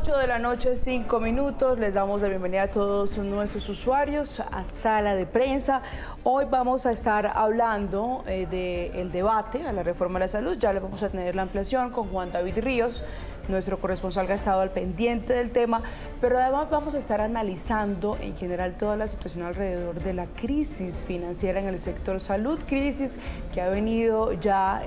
8 de la noche, 5 minutos. Les damos la bienvenida a todos nuestros usuarios a Sala de Prensa. Hoy vamos a estar hablando del debate a la reforma de la salud. Ya le vamos a tener la ampliación con Juan David Ríos, nuestro corresponsal que ha estado al pendiente del tema, pero además vamos a estar analizando en general toda la situación alrededor de la crisis financiera en el sector salud, crisis que ha venido ya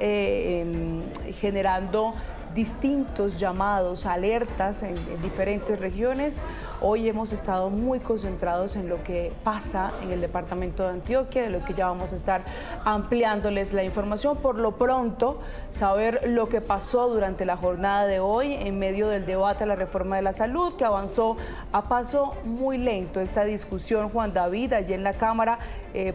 generando distintos llamados, alertas en diferentes regiones. Hoy hemos estado muy concentrados en lo que pasa en el departamento de Antioquia, de lo que ya vamos a estar ampliándoles la información. Por lo pronto, saber lo que pasó durante la jornada de hoy en medio del debate a la reforma de la salud, que avanzó a paso muy lento esta discusión, Juan David, allí en la Cámara,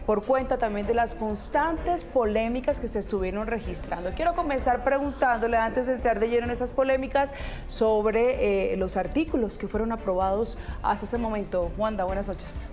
por cuenta también de las constantes polémicas que se estuvieron registrando. Quiero comenzar preguntándole, antes de entrar de lleno en esas polémicas, sobre los artículos que fueron aprobados hasta ese momento. Juanda, buenas noches.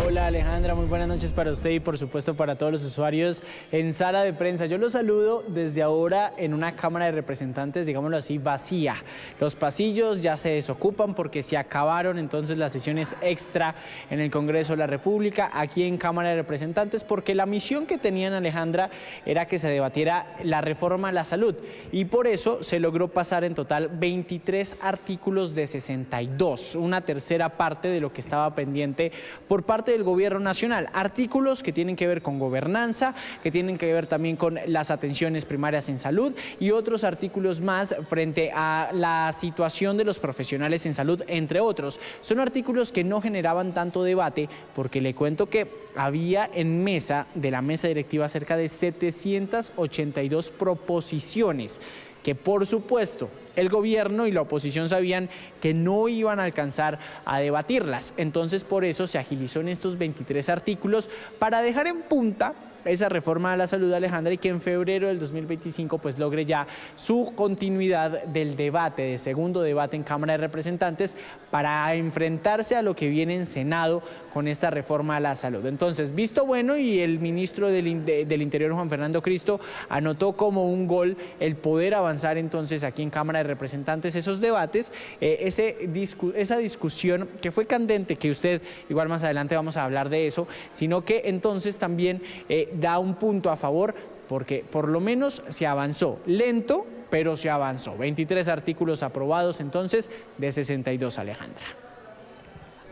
Hola Alejandra, muy buenas noches para usted y por supuesto para todos los usuarios en Sala de Prensa. Yo los saludo desde ahora en una Cámara de Representantes, digámoslo así, vacía. Los pasillos ya se desocupan porque se acabaron entonces las sesiones extra en el Congreso de la República, aquí en Cámara de Representantes, porque la misión que tenían, Alejandra, era que se debatiera la reforma a la salud y por eso se logró pasar en total 23 artículos de 62, una tercera parte de lo que estaba pendiente por parte del Gobierno Nacional, artículos que tienen que ver con gobernanza, que tienen que ver también con las atenciones primarias en salud y otros artículos más frente a la situación de los profesionales en salud, entre otros. Son artículos que no generaban tanto debate porque le cuento que había en mesa de la mesa directiva cerca de 782 proposiciones que por supuesto el gobierno y la oposición sabían que no iban a alcanzar a debatirlas. Entonces por eso se agilizó en estos 23 artículos para dejar en punta esa reforma a la salud, Alejandra, y que en febrero del 2025 pues logre ya su continuidad del debate, de segundo debate en Cámara de Representantes para enfrentarse a lo que viene en Senado con esta reforma a la salud. Entonces, visto bueno, y el ministro del Interior, Juan Fernando Cristo, anotó como un gol el poder avanzar entonces aquí en Cámara de Representantes esos debates, esa discusión que fue candente, que usted igual más adelante vamos a hablar de eso, sino que entonces también da un punto a favor porque por lo menos se avanzó, lento, pero se avanzó. 23 artículos aprobados entonces de 62, Alejandra.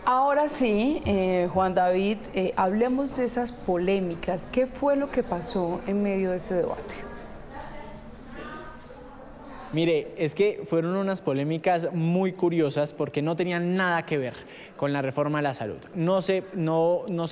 Ahora sí, Juan David, hablemos de esas polémicas. ¿Qué fue lo que pasó en medio de este debate? Mire, es que fueron unas polémicas muy curiosas porque no tenían nada que ver con la reforma de la salud. No se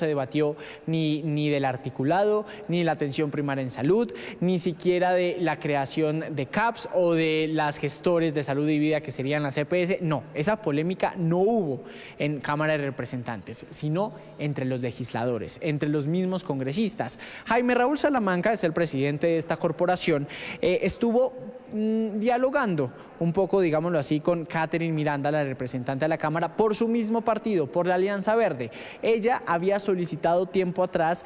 debatió ni del articulado, ni de la atención primaria en salud, ni siquiera de la creación de CAPS o de las gestores de salud y vida que serían las EPS. No, esa polémica no hubo en Cámara de Representantes, sino entre los legisladores, entre los mismos congresistas. Jaime Raúl Salamanca es el presidente de esta corporación, estuvo dialogando un poco, digámoslo así, con Catherine Miranda, la representante de la Cámara, por su mismo partido, por la Alianza Verde. Ella había solicitado tiempo atrás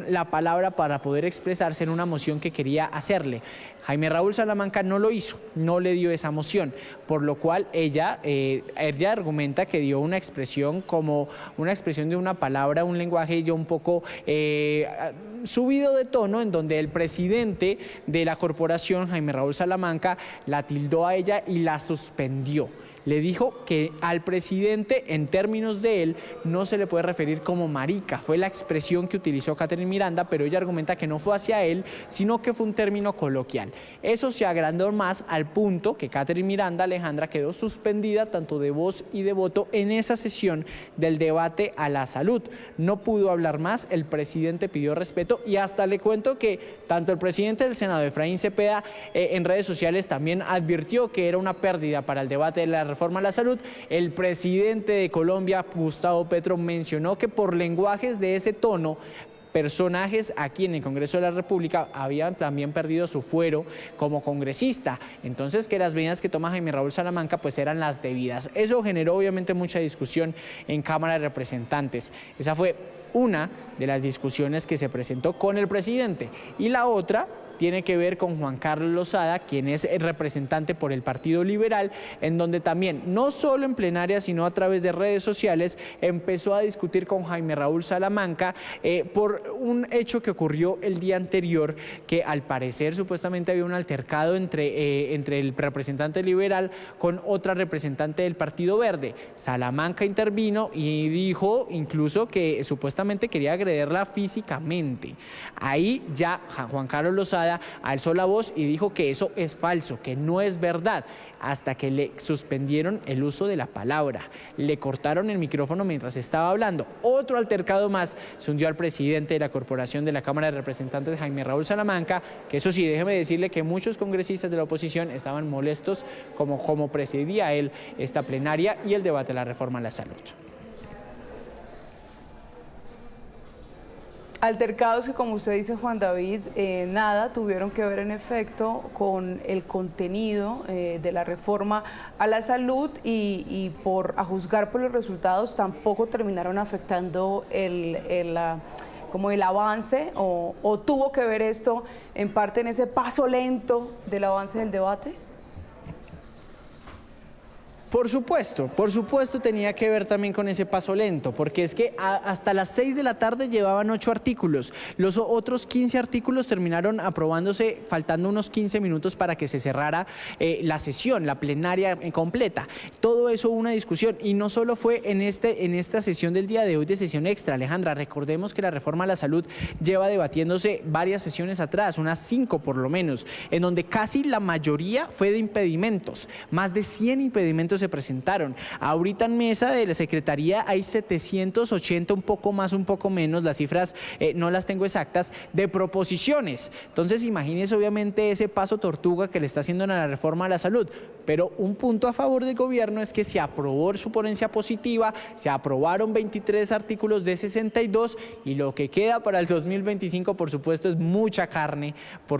la palabra para poder expresarse en una moción que quería hacerle. Jaime Raúl Salamanca no lo hizo, no le dio esa moción, por lo cual ella argumenta que dio una expresión como una expresión de una palabra, un lenguaje ya un poco subido de tono, en donde el presidente de la corporación, Jaime Raúl Salamanca, la tildó a ella y la suspendió. Le dijo que al presidente, en términos de él, no se le puede referir como marica. Fue la expresión que utilizó Catherine Miranda, pero ella argumenta que no fue hacia él, sino que fue un término coloquial. Eso se agrandó más al punto que Catherine Miranda, Alejandra, quedó suspendida tanto de voz y de voto en esa sesión del debate a la salud. No pudo hablar más, el presidente pidió respeto y hasta le cuento que tanto el presidente del Senado, Efraín Cepeda, en redes sociales también advirtió que era una pérdida para el debate de la reforma a la salud. El presidente de Colombia, Gustavo Petro, mencionó que por lenguajes de ese tono, personajes aquí en el Congreso de la República habían también perdido su fuero como congresista. Entonces, que las medidas que toma Jaime Raúl Salamanca pues eran las debidas. Eso generó obviamente mucha discusión en Cámara de Representantes. Esa fue una de las discusiones que se presentó con el presidente. Y la otra tiene que ver con Juan Carlos Lozada, quien es el representante por el Partido Liberal, en donde también, no solo en plenaria, sino a través de redes sociales, empezó a discutir con Jaime Raúl Salamanca por un hecho que ocurrió el día anterior, que al parecer supuestamente había un altercado entre el representante liberal con otra representante del Partido Verde. Salamanca intervino y dijo incluso que supuestamente quería agredirla físicamente. Ahí ya Juan Carlos Lozada alzó la voz y dijo que eso es falso, que no es verdad, hasta que le suspendieron el uso de la palabra, le cortaron el micrófono mientras estaba hablando. Otro altercado más se hundió al presidente de la Corporación de la Cámara de Representantes, Jaime Raúl Salamanca, que eso sí, déjeme decirle que muchos congresistas de la oposición estaban molestos como presidía él esta plenaria y el debate de la reforma a la salud. Altercados que, como usted dice, Juan David, nada tuvieron que ver en efecto con el contenido de la reforma a la salud y a juzgar por los resultados tampoco terminaron afectando como el avance o tuvo que ver esto en parte en ese paso lento del avance del debate. Por supuesto tenía que ver también con ese paso lento, porque es que hasta las 6 de la tarde llevaban 8 artículos. Los otros 15 artículos terminaron aprobándose faltando unos 15 minutos para que se cerrara la sesión, la plenaria completa. Todo eso una discusión, y no solo fue en esta sesión del día de hoy de sesión extra, Alejandra. Recordemos que la reforma a la salud lleva debatiéndose varias sesiones atrás, unas 5 por lo menos, en donde casi la mayoría fue de impedimentos. Más de 100 impedimentos se presentaron. Ahorita en mesa de la Secretaría hay 780, un poco más, un poco menos, las cifras no las tengo exactas, de proposiciones. Entonces imagínense obviamente ese paso tortuga que le está haciendo a la reforma a la salud. Pero un punto a favor del gobierno es que se aprobó su ponencia positiva, se aprobaron 23 artículos de 62 y lo que queda para el 2025, por supuesto, es mucha carne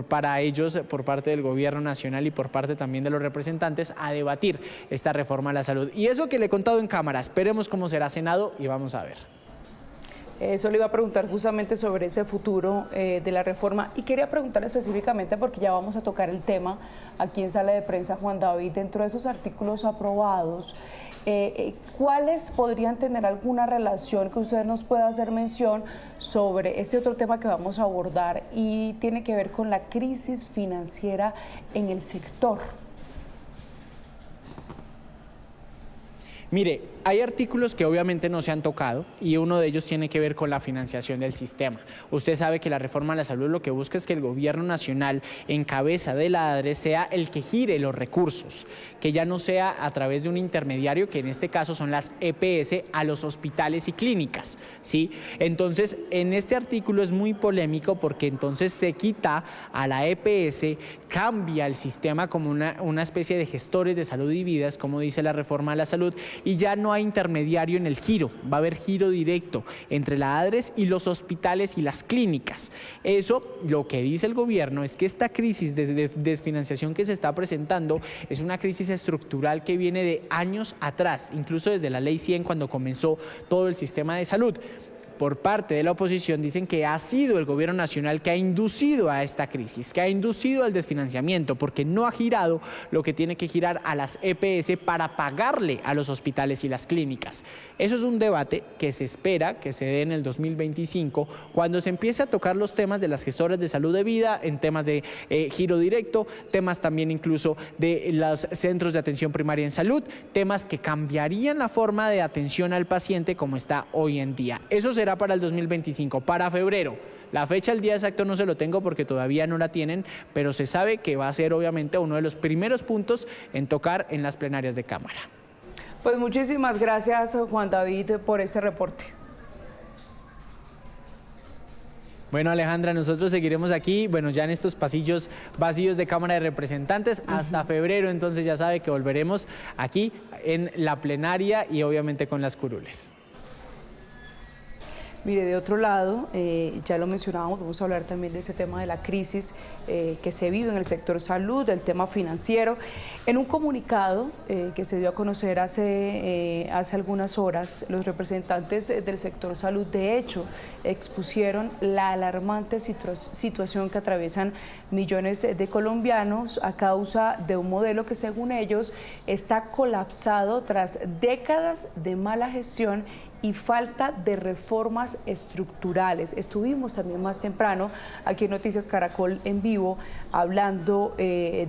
para ellos, por parte del gobierno nacional y por parte también de los representantes, a debatir esta reforma a la salud. Y eso que le he contado en cámara, esperemos cómo será Senado y vamos a ver. Eso le iba a preguntar justamente sobre ese futuro de la reforma, y quería preguntar específicamente, porque ya vamos a tocar el tema aquí en Sala de Prensa, Juan David, dentro de esos artículos aprobados, ¿cuáles podrían tener alguna relación que usted nos pueda hacer mención sobre ese otro tema que vamos a abordar y tiene que ver con la crisis financiera en el sector? Mire, hay artículos que obviamente no se han tocado y uno de ellos tiene que ver con la financiación del sistema. Usted sabe que la reforma a la salud lo que busca es que el gobierno nacional, en cabeza de la ADRE, sea el que gire los recursos, que ya no sea a través de un intermediario, que en este caso son las EPS, a los hospitales y clínicas, ¿sí? Entonces, en este artículo es muy polémico porque entonces se quita a la EPS, cambia el sistema como una especie de gestores de salud y vidas, como dice la reforma a la salud, y ya no hay intermediario en el giro, va a haber giro directo entre la ADRES y los hospitales y las clínicas. Eso, lo que dice el gobierno es que esta crisis de desfinanciación que se está presentando es una crisis estructural que viene de años atrás, incluso desde la Ley 100, cuando comenzó todo el sistema de salud. Por parte de la oposición dicen que ha sido el gobierno nacional que ha inducido a esta crisis, que ha inducido al desfinanciamiento, porque no ha girado lo que tiene que girar a las EPS para pagarle a los hospitales y las clínicas. Eso es un debate que se espera que se dé en el 2025, cuando se empiece a tocar los temas de las gestoras de salud de vida, en temas de giro directo, temas también incluso de los centros de atención primaria en salud, temas que cambiarían la forma de atención al paciente como está hoy en día. Eso será para el 2025, para febrero. La fecha, el día exacto no se lo tengo porque todavía no la tienen, pero se sabe que va a ser obviamente uno de los primeros puntos en tocar en las plenarias de Cámara. Pues muchísimas gracias, Juan David, por este reporte. Bueno, Alejandra, nosotros seguiremos aquí, bueno, ya en estos pasillos vacíos de Cámara de Representantes hasta febrero, entonces ya sabe que volveremos aquí en la plenaria y obviamente con las curules. Mire, de otro lado, ya lo mencionábamos, vamos a hablar también de ese tema de la crisis que se vive en el sector salud, del tema financiero. En un comunicado que se dio a conocer hace algunas horas, los representantes del sector salud, de hecho, expusieron la alarmante situación que atraviesan millones de colombianos a causa de un modelo que, según ellos, está colapsado tras décadas de mala gestión y falta de reformas estructurales. Estuvimos también más temprano aquí en Noticias Caracol en vivo hablando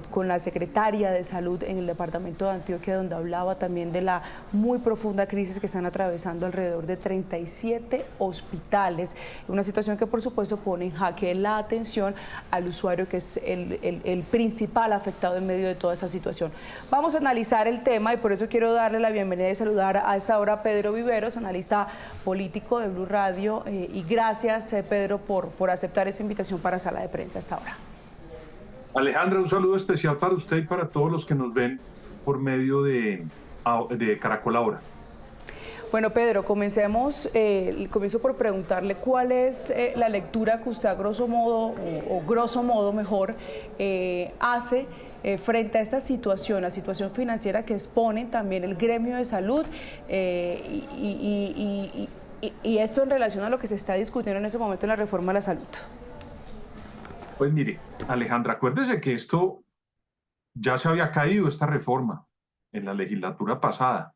con la secretaria de Salud en el departamento de Antioquia, donde hablaba también de la muy profunda crisis que están atravesando alrededor de 37 hospitales, una situación que por supuesto pone en jaque la atención al usuario, que es el principal afectado en medio de toda esa situación. Vamos a analizar el tema y por eso quiero darle la bienvenida y saludar a esta hora a Pedro Viveros, analista político de Blue Radio, y gracias Pedro por aceptar esa invitación para Sala de Prensa a esta hora. Alejandra, un saludo especial para usted y para todos los que nos ven por medio de Caracol Ahora. Bueno, Pedro, comienzo por preguntarle cuál es la lectura que usted a grosso modo, o grosso modo mejor, hace frente a esta situación, la situación financiera que expone también el gremio de salud, y esto en relación a lo que se está discutiendo en ese momento en la reforma a la salud. Pues mire, Alejandra, acuérdese que esto ya se había caído, esta reforma, en la legislatura pasada.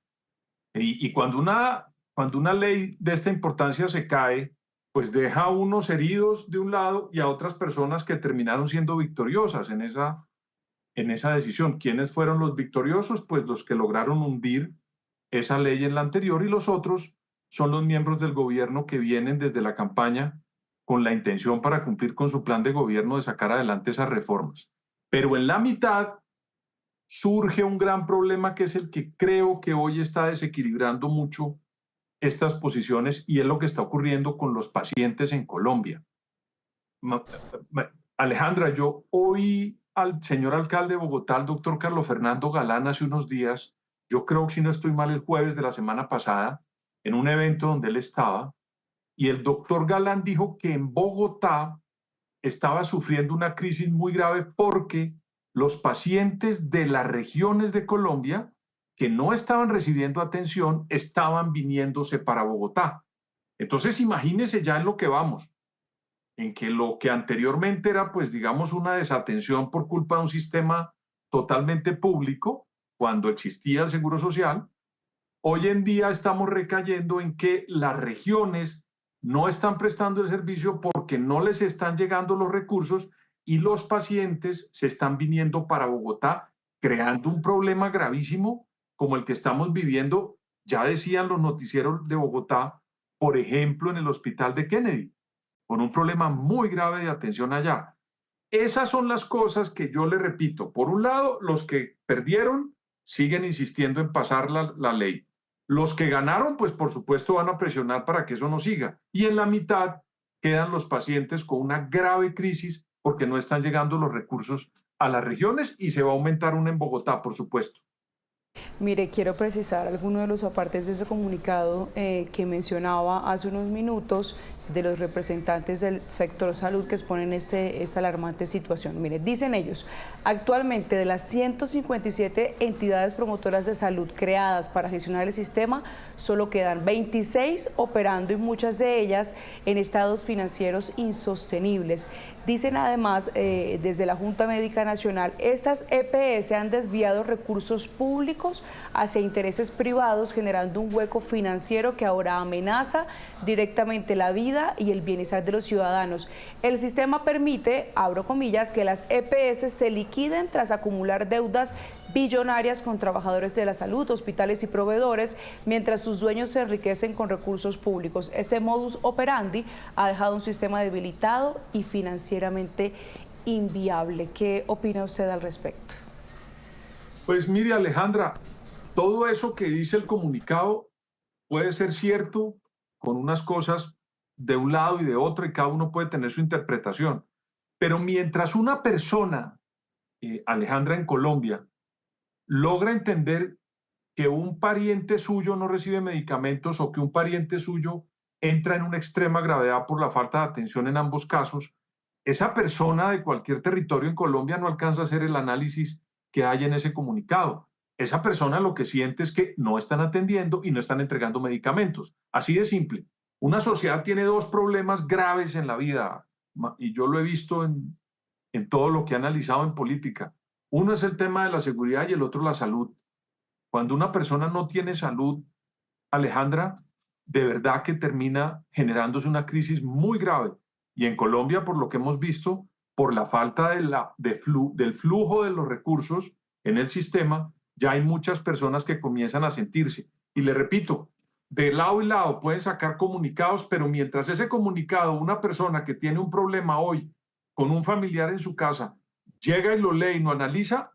Y cuando una ley de esta importancia se cae, pues deja a unos heridos de un lado y a otras personas que terminaron siendo victoriosas en esa decisión. ¿Quiénes fueron los victoriosos? Pues los que lograron hundir esa ley en la anterior, y los otros son los miembros del gobierno que vienen desde la campaña con la intención, para cumplir con su plan de gobierno, de sacar adelante esas reformas. Pero en la mitad surge un gran problema, que es el que creo que hoy está desequilibrando mucho estas posiciones, y es lo que está ocurriendo con los pacientes en Colombia. Alejandra, yo oí al señor alcalde de Bogotá, el doctor Carlos Fernando Galán, hace unos días, yo creo que, si no estoy mal, el jueves de la semana pasada, en un evento donde él estaba, y el doctor Galán dijo que en Bogotá estaba sufriendo una crisis muy grave porque los pacientes de las regiones de Colombia que no estaban recibiendo atención estaban viniéndose para Bogotá. Entonces, imagínense ya en lo que vamos, en que lo que anteriormente era, pues digamos, una desatención por culpa de un sistema totalmente público, cuando existía el Seguro Social, hoy en día estamos recayendo en que las regiones no están prestando el servicio porque no les están llegando los recursos, y los pacientes se están viniendo para Bogotá, creando un problema gravísimo como el que estamos viviendo, ya decían los noticieros de Bogotá, por ejemplo, en el hospital de Kennedy, con un problema muy grave de atención allá. Esas son las cosas que yo le repito. Por un lado, los que perdieron siguen insistiendo en pasar la ley. Los que ganaron, pues por supuesto van a presionar para que eso no siga. Y en la mitad quedan los pacientes con una grave crisis porque no están llegando los recursos a las regiones, y se va a aumentar una en Bogotá, por supuesto. Mire, quiero precisar algunos de los apartes de ese comunicado que mencionaba hace unos minutos, de los representantes del sector salud que exponen esta alarmante situación. Mire, dicen ellos: actualmente, de las 157 entidades promotoras de salud creadas para gestionar el sistema, solo quedan 26 operando, y muchas de ellas en estados financieros insostenibles. Dicen además, desde la Junta Médica Nacional, estas EPS han desviado recursos públicos hacia intereses privados, generando un hueco financiero que ahora amenaza directamente la vida y el bienestar de los ciudadanos. El sistema permite, abro comillas, que las EPS se liquiden tras acumular deudas billonarias con trabajadores de la salud, hospitales y proveedores, mientras sus dueños se enriquecen con recursos públicos. Este modus operandi ha dejado un sistema debilitado y financieramente inviable. ¿Qué opina usted al respecto? Pues mire, Alejandra, todo eso que dice el comunicado puede ser cierto, con unas cosas de un lado y de otro, y cada uno puede tener su interpretación. Pero mientras una persona, Alejandra, en Colombia, logra entender que un pariente suyo no recibe medicamentos, o que un pariente suyo entra en una extrema gravedad por la falta de atención en ambos casos, esa persona de cualquier territorio en Colombia no alcanza a hacer el análisis que hay en ese comunicado. Esa persona lo que siente es que no están atendiendo y no están entregando medicamentos. Así de simple. Una sociedad tiene dos problemas graves en la vida, y yo lo he visto en todo lo que he analizado en política. Uno es el tema de la seguridad y el otro la salud. Cuando una persona no tiene salud, Alejandra, de verdad que termina generándose una crisis muy grave. Y en Colombia, por lo que hemos visto, por la falta del flujo de los recursos en el sistema, ya hay muchas personas que comienzan a sentirse. Y le repito, de lado y lado pueden sacar comunicados, pero mientras ese comunicado, una persona que tiene un problema hoy con un familiar en su casa, llega y lo lee y lo analiza,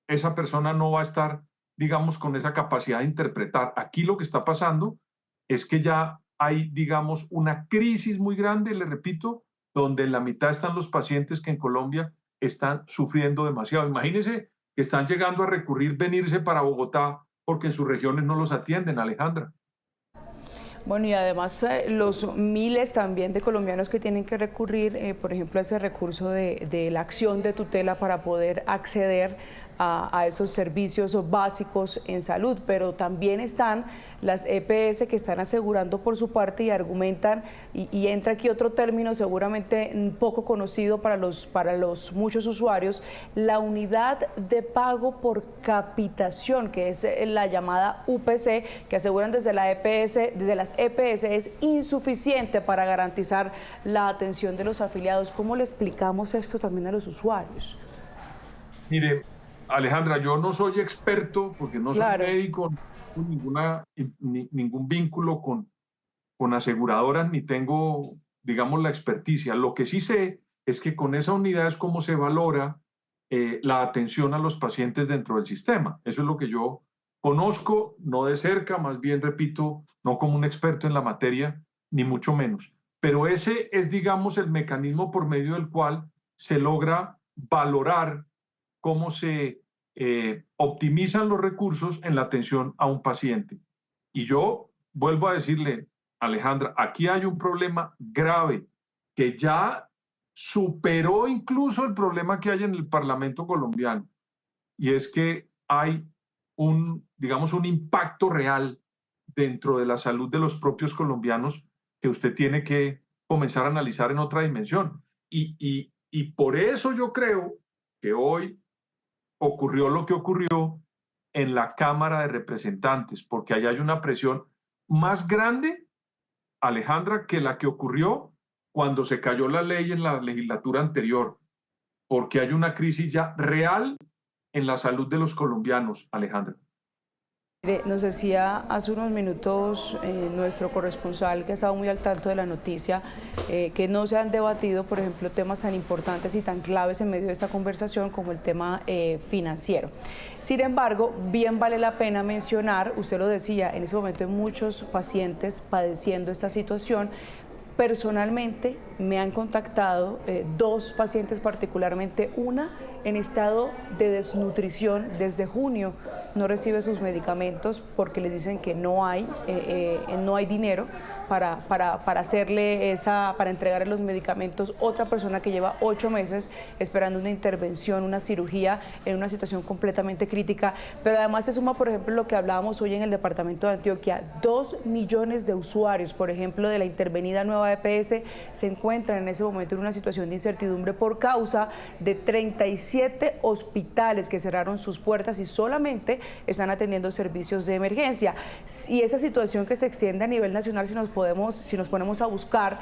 esa persona no va a estar, digamos, con esa capacidad de interpretar. Aquí lo que está pasando es que ya hay, digamos, una crisis muy grande, le repito, donde en la mitad están los pacientes que en Colombia están sufriendo demasiado. Imagínense que están llegando a recurrir, venirse para Bogotá porque en sus regiones no los atienden, Alejandra. Bueno, y además los miles también de colombianos que tienen que recurrir, por ejemplo, a ese recurso de la acción de tutela para poder acceder a esos servicios básicos en salud, pero también están las EPS que están asegurando por su parte y argumentan, y entra aquí otro término seguramente poco conocido para los muchos usuarios, la unidad de pago por capitación, que es la llamada UPC, que aseguran desde las EPS es insuficiente para garantizar la atención de los afiliados. ¿Cómo le explicamos esto también a los usuarios? Mire, Alejandra, yo no soy experto porque no soy Claro. médico, no tengo ningún vínculo con aseguradoras ni tengo, digamos, la experticia. Lo que sí sé es que con esa unidad es cómo se valora la atención a los pacientes dentro del sistema. Eso es lo que yo conozco, no de cerca, más bien, repito, no como un experto en la materia, ni mucho menos. Pero ese es, digamos, el mecanismo por medio del cual se logra valorar cómo se optimizan los recursos en la atención a un paciente. Y yo vuelvo a decirle, Alejandra, aquí hay un problema grave que ya superó incluso el problema que hay en el Parlamento colombiano, y es que hay digamos, un impacto real dentro de la salud de los propios colombianos que usted tiene que comenzar a analizar en otra dimensión. Y por eso yo creo que hoy ocurrió lo que ocurrió en la Cámara de Representantes, porque allá hay una presión más grande, Alejandra, que la que ocurrió cuando se cayó la ley en la legislatura anterior, porque hay una crisis ya real en la salud de los colombianos, Alejandra. Nos decía hace unos minutos nuestro corresponsal, que ha estado muy al tanto de la noticia, que no se han debatido, por ejemplo, temas tan importantes y tan claves en medio de esta conversación como el tema financiero. Sin embargo, bien vale la pena mencionar, usted lo decía, en ese momento hay muchos pacientes padeciendo esta situación. Personalmente me han contactado dos pacientes particularmente, una en estado de desnutrición desde junio, no recibe sus medicamentos porque le dicen que no hay dinero para entregarle los medicamentos. Otra persona que lleva 8 meses esperando una intervención, una cirugía en una situación completamente crítica, pero además se suma, por ejemplo, lo que hablábamos hoy en el departamento de Antioquia, 2 millones de usuarios, por ejemplo, de la intervenida nueva EPS, se encuentran en ese momento en una situación de incertidumbre por causa de 37 hospitales que cerraron sus puertas y solamente están atendiendo servicios de emergencia. Y esa situación que se extiende a nivel nacional, si nos ponemos a buscar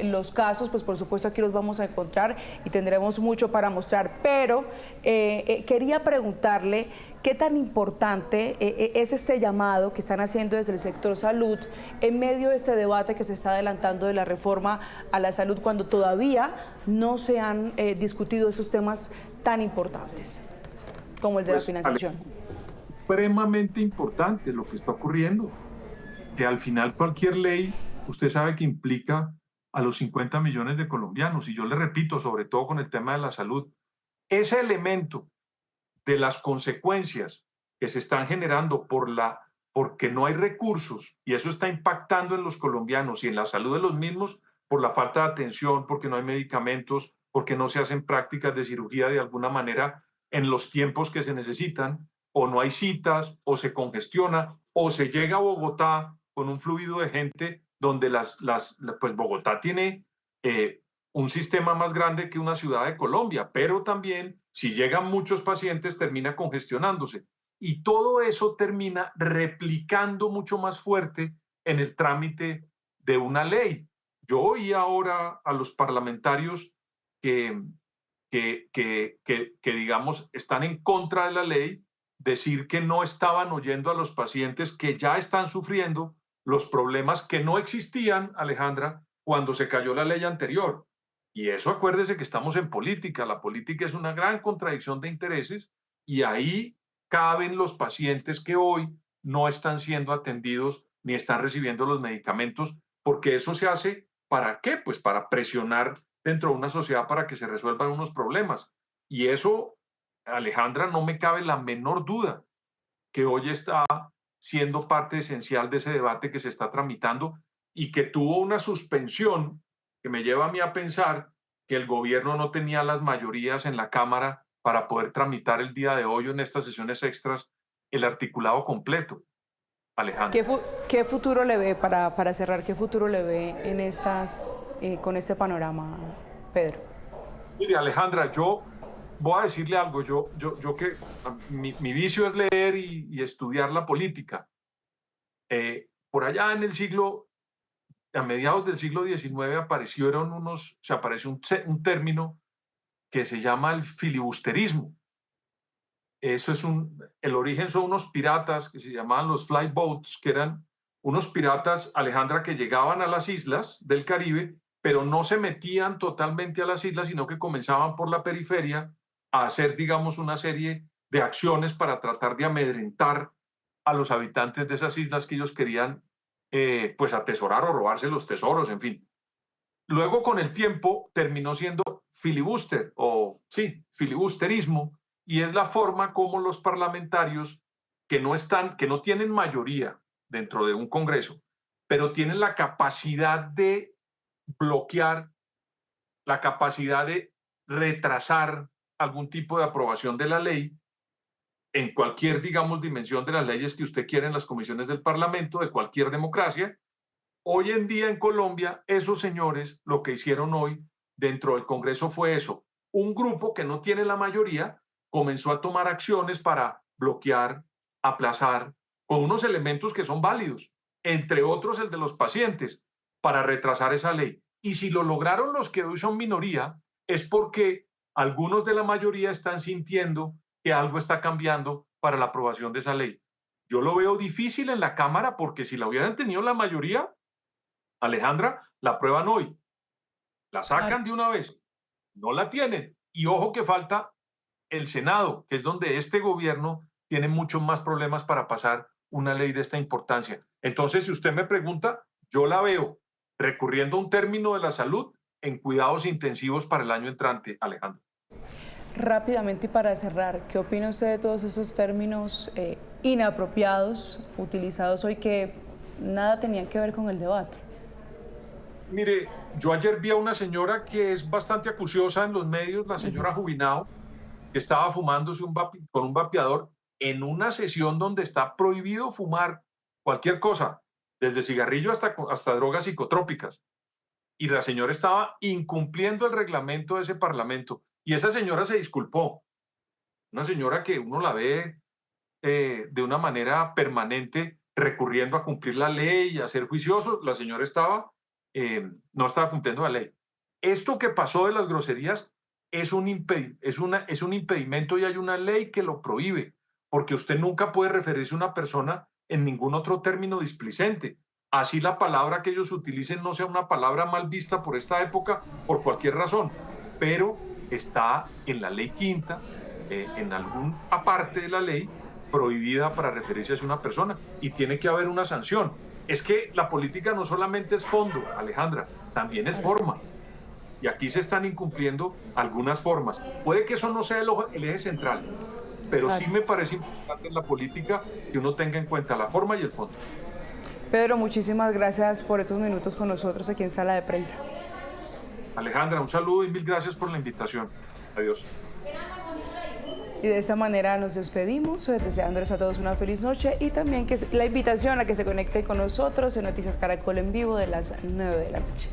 los casos, pues por supuesto aquí los vamos a encontrar y tendremos mucho para mostrar, pero quería preguntarle qué tan importante es este llamado que están haciendo desde el sector salud en medio de este debate que se está adelantando de la reforma a la salud, cuando todavía no se han discutido esos temas tan importantes como el de la financiación. Supremamente importante lo que está ocurriendo, que al final cualquier ley, usted sabe que implica a los 50 millones de colombianos, y yo le repito, sobre todo con el tema de la salud, ese elemento de las consecuencias que se están generando por la porque no hay recursos y eso está impactando en los colombianos y en la salud de los mismos por la falta de atención, porque no hay medicamentos, porque no se hacen prácticas de cirugía de alguna manera en los tiempos que se necesitan, o no hay citas, o se congestiona, o se llega a Bogotá con un fluido de gente donde pues Bogotá tiene un sistema más grande que una ciudad de Colombia, pero también si llegan muchos pacientes termina congestionándose. Y todo eso termina replicando mucho más fuerte en el trámite de una ley. Yo oí ahora a los parlamentarios que digamos, están en contra de la ley, decir que no estaban oyendo a los pacientes que ya están sufriendo los problemas que no existían, Alejandra, cuando se cayó la ley anterior. Y eso acuérdese que estamos en política. La política es una gran contradicción de intereses y ahí caben los pacientes que hoy no están siendo atendidos ni están recibiendo los medicamentos, porque eso se hace ¿para qué? Pues para presionar dentro de una sociedad para que se resuelvan unos problemas. Y eso, Alejandra, no me cabe la menor duda que hoy está siendo parte esencial de ese debate que se está tramitando y que tuvo una suspensión que me lleva a mí a pensar que el gobierno no tenía las mayorías en la Cámara para poder tramitar el día de hoy o en estas sesiones extras el articulado completo. Alejandra. ¿Qué futuro le ve, para cerrar, qué futuro le ve en con este panorama, Pedro? Mire, Alejandra, yo voy a decirle algo. Yo que mi vicio es leer y estudiar la política. Por allá a mediados del siglo XIX apareció un término que se llama el filibusterismo. El origen son unos piratas que se llamaban los flyboats, que eran unos piratas, Alejandra, que llegaban a las islas del Caribe, pero no se metían totalmente a las islas, sino que comenzaban por la periferia a hacer, digamos, una serie de acciones para tratar de amedrentar a los habitantes de esas islas que ellos querían, pues, atesorar o robarse los tesoros, en fin. Luego, con el tiempo, terminó siendo filibusterismo, y es la forma como los parlamentarios que no tienen mayoría dentro de un Congreso, pero tienen la capacidad de bloquear, la capacidad de retrasar algún tipo de aprobación de la ley en cualquier, digamos, dimensión de las leyes que usted quiera en las comisiones del Parlamento, de cualquier democracia. Hoy en día en Colombia, esos señores lo que hicieron hoy dentro del Congreso fue eso. Un grupo que no tiene la mayoría comenzó a tomar acciones para bloquear, aplazar, con unos elementos que son válidos, entre otros el de los pacientes, para retrasar esa ley. Y si lo lograron los que hoy son minoría, es porque algunos de la mayoría están sintiendo que algo está cambiando para la aprobación de esa ley. Yo lo veo difícil en la Cámara porque si la hubieran tenido la mayoría, Alejandra, la aprueban hoy, la sacan de una vez, no la tienen. Y ojo que falta el Senado, que es donde este gobierno tiene muchos más problemas para pasar una ley de esta importancia. Entonces, si usted me pregunta, yo la veo recurriendo a un término de la salud en cuidados intensivos para el año entrante, Alejandro. Rápidamente y para cerrar, ¿qué opina usted de todos esos términos inapropiados utilizados hoy que nada tenían que ver con el debate? Mire, yo ayer vi a una señora que es bastante acuciosa en los medios, la señora Jubinao, que estaba fumándose con un vapeador en una sesión donde está prohibido fumar cualquier cosa, desde cigarrillo hasta drogas psicotrópicas. Y la señora estaba incumpliendo el reglamento de ese parlamento. Y esa señora se disculpó. Una señora que uno la ve de una manera permanente recurriendo a cumplir la ley y a ser juicioso. La señora no estaba cumpliendo la ley. Esto que pasó de las groserías es un impedimento y hay una ley que lo prohíbe, porque usted nunca puede referirse a una persona en ningún otro término displicente. Así la palabra que ellos utilicen no sea una palabra mal vista por esta época, por cualquier razón, pero está en la ley quinta, en alguna parte de la ley, prohibida para referirse a una persona y tiene que haber una sanción. Es que la política no solamente es fondo, Alejandra, también es forma. Y aquí se están incumpliendo algunas formas. Puede que eso no sea el eje central, pero Claro. sí me parece importante en la política que uno tenga en cuenta la forma y el fondo. Pedro, muchísimas gracias por esos minutos con nosotros aquí en Sala de Prensa. Alejandra, un saludo y mil gracias por la invitación. Adiós. Y de esta manera nos despedimos, deseándoles a todos una feliz noche y también que la invitación a que se conecten con nosotros en Noticias Caracol en vivo de las 9 de la noche.